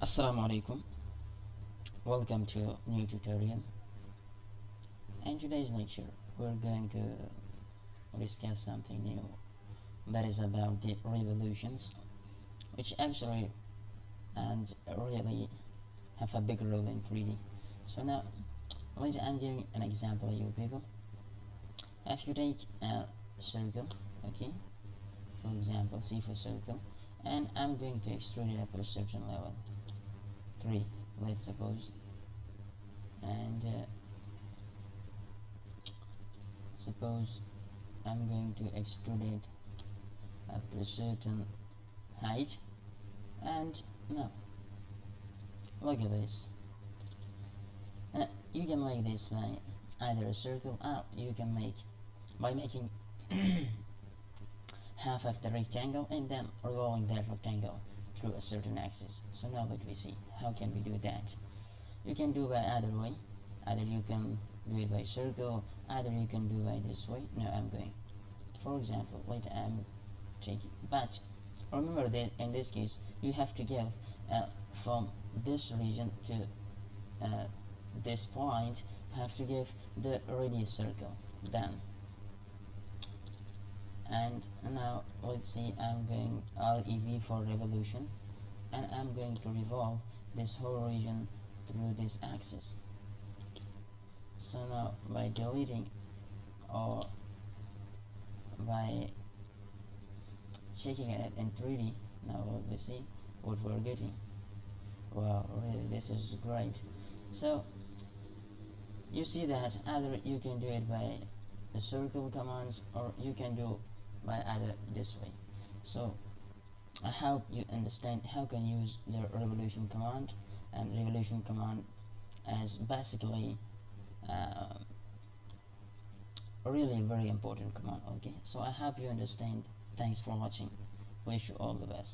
Assalamu alaikum. Welcome to a new tutorial. In today's lecture we're going to discuss something new, that is about the revolutions, which actually and really have a big role in 3D. So now I'm giving an example to you people. If you take a circle, okay, for example C for circle, and I'm going to extrude it up to a certain level, 3 let's suppose, and suppose I'm going to extrude it up to a certain height, and now look at this. You can make this by either a circle, or you can make by making half of the rectangle and then revolving that rectangle through a certain axis. So now let me see how can we do that. You can do by either way. Either you can do it by circle, either you can do by this way. No, I'm going, for example, wait, I'm taking, but remember that in this case you have to give from this region to this point, have to give the radius circle then. And now let's see, I'm going REV for revolution, and I'm going to revolve this whole region through this axis. So now by deleting or by checking it in 3D, now let's see what we're getting. Wow, really this is great. So you see that either you can do it by the circle commands, or you can do by either this way. So I hope you understand how can use the revolution command, and revolution command as basically really very important command. Okay, so I hope you understand. Thanks for watching. Wish you all the best.